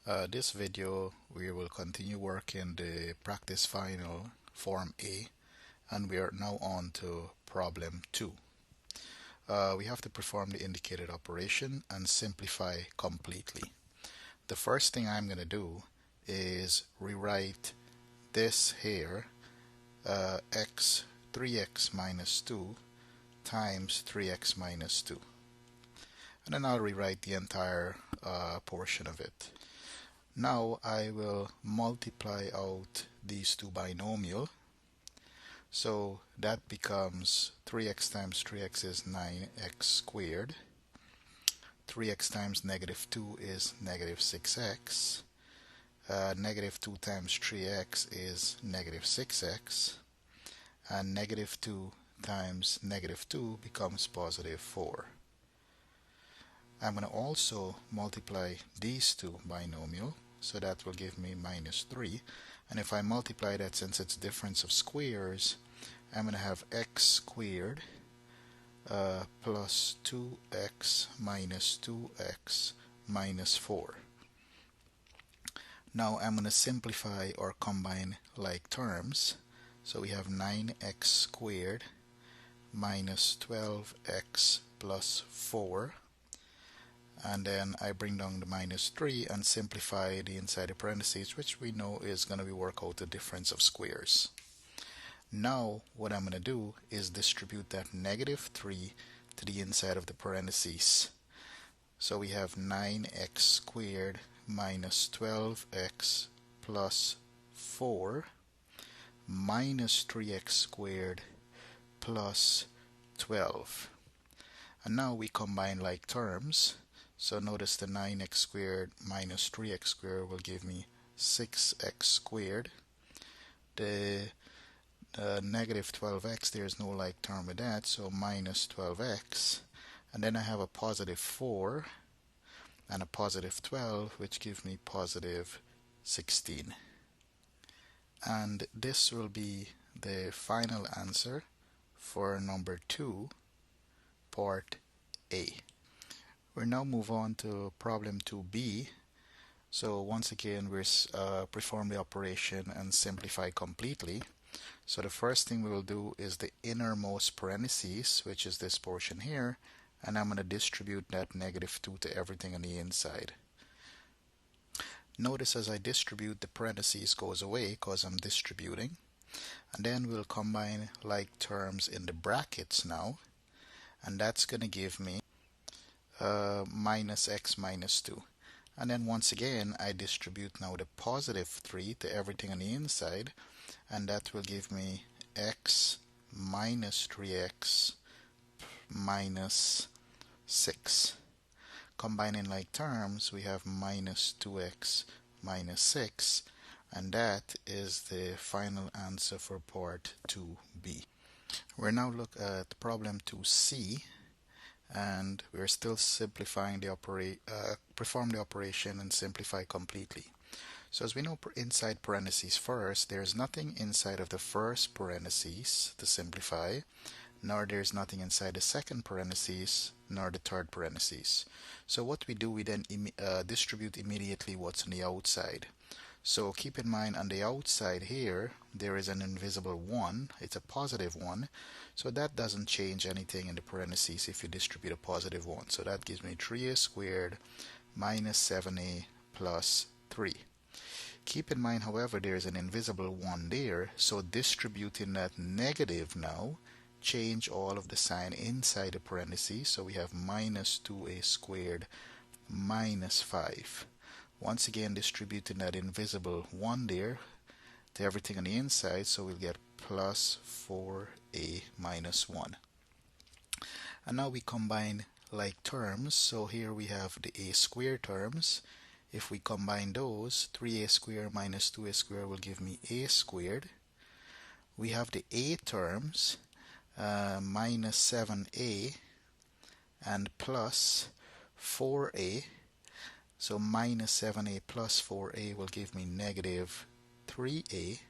This video we will continue working the practice final form A, and we are now on to problem 2. We have to perform the indicated operation and simplify completely. The first thing I'm going to do is rewrite this here, x 3x minus 2 times 3x minus 2, and then I'll rewrite the entire portion of it. Now I will multiply out these two binomial, so that becomes 3x times 3x is 9x squared, 3x times negative 2 is negative 6x, negative 2 times 3x is negative 6x, and negative 2 times negative 2 becomes positive 4. I'm going to also multiply these two binomial, so that will give me minus 3. And if I multiply that, since it's difference of squares, I'm going to have x squared plus 2x minus 2x minus 4. Now I'm going to simplify or combine like terms. So we have 9x squared minus 12x plus 4. And then I bring down the minus 3 and simplify the inside the parentheses, which we know is going to be work out the difference of squares. Now what I'm going to do is distribute that negative 3 to the inside of the parentheses. So we have 9x squared minus 12x plus 4 minus 3x squared plus 12. And now we combine like terms. So notice the 9x squared minus 3x squared will give me 6x squared. The negative 12x, there's no like term with that, so minus 12x. And then I have a positive 4 and a positive 12, which give me positive 16. And this will be the final answer for number 2, part A. We'll now move on to problem 2b. So once again, we'll perform the operation and simplify completely. So the first thing we will do is the innermost parentheses, which is this portion here, and I'm going to distribute that negative 2 to everything on the inside. Notice as I distribute, the parentheses goes away because I'm distributing. And then we'll combine like terms in the brackets now, and that's going to give me minus x minus 2. And then once again I distribute now the positive 3 to everything on the inside, and that will give me x minus 3x minus 6. Combining like terms, we have minus 2x minus 6, and that is the final answer for part 2b. We're now look at problem 2c, and we're still simplifying the perform the operation and simplify completely. So as we know, inside parentheses first, there's nothing inside of the first parentheses to simplify, nor there's nothing inside the second parentheses, nor the third parentheses. So what we do, we then distribute immediately what's on the outside. So keep in mind, on the outside here, there is an invisible 1. It's a positive 1. So that doesn't change anything in the parentheses if you distribute a positive 1. So that gives me 3a squared minus 7a plus 3. Keep in mind, however, there is an invisible 1 there. So distributing that negative now, change all of the sign inside the parentheses. So we have minus 2a squared minus 5. Once again, distributing that invisible 1 there to everything on the inside, so we'll get plus 4a minus 1. And now we combine like terms. So here we have the a squared terms. If we combine those, 3a squared minus 2a squared will give me a squared. We have the a terms, minus 7a and plus 4a. So minus 7a plus 4a will give me negative 3a.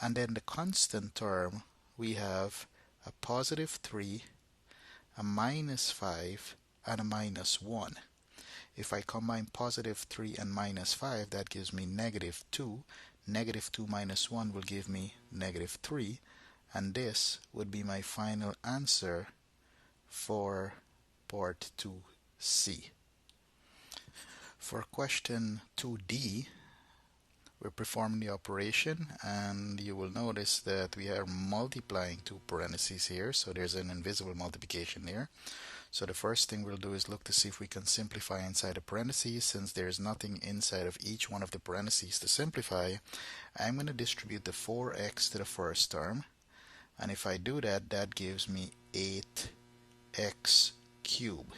And then the constant term, we have a positive 3, a minus 5, and a minus 1. If I combine positive 3 and minus 5, that gives me negative 2. Negative 2 minus 1 will give me negative 3. And this would be my final answer for part 2C. For question 2D, we're performing the operation, and you will notice that we are multiplying two parentheses here, so there's an invisible multiplication there. So the first thing we'll do is look to see if we can simplify inside the parentheses. Since there's nothing inside of each one of the parentheses to simplify, I'm going to distribute the 4x to the first term, and if I do that, that gives me 8x cubed.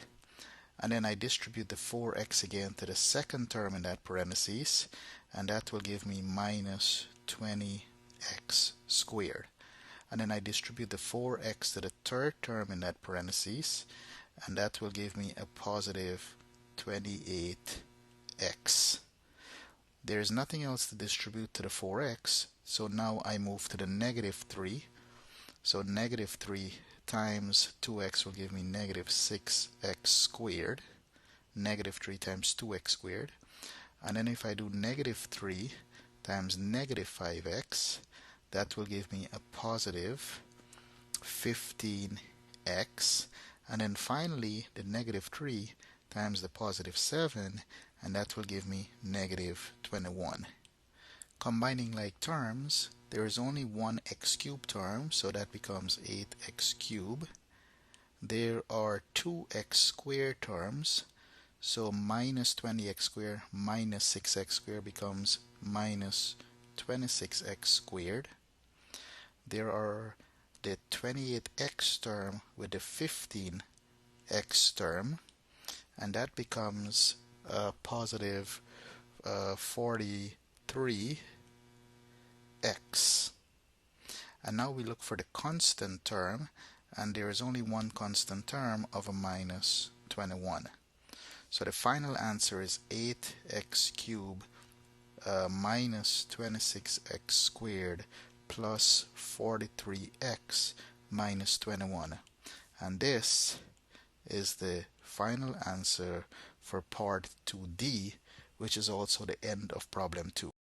And then I distribute the 4x again to the second term in that parentheses, and that will give me minus 20x squared. And then I distribute the 4x to the third term in that parentheses, and that will give me a positive 28x. There's nothing else to distribute to the 4x, so now I move to the negative 3. So negative 3 times 2x will give me negative 6x squared. Negative 3 times 2x squared. And then if I do negative 3 times negative 5x, that will give me a positive 15x. And then finally, the negative 3 times the positive 7, and that will give me negative 21. Combining like terms, there is only one x cubed term, so that becomes 8x cubed. There are two x squared terms, so minus 20x squared minus 6x squared becomes minus 26x squared. There are the 28x term with the 15x term, and that becomes a positive 43x. And now we look for the constant term, and there is only one constant term of a minus 21. So the final answer is 8x cubed minus 26x squared plus 43x minus 21. And this is the final answer for part 2D, which is also the end of problem 2.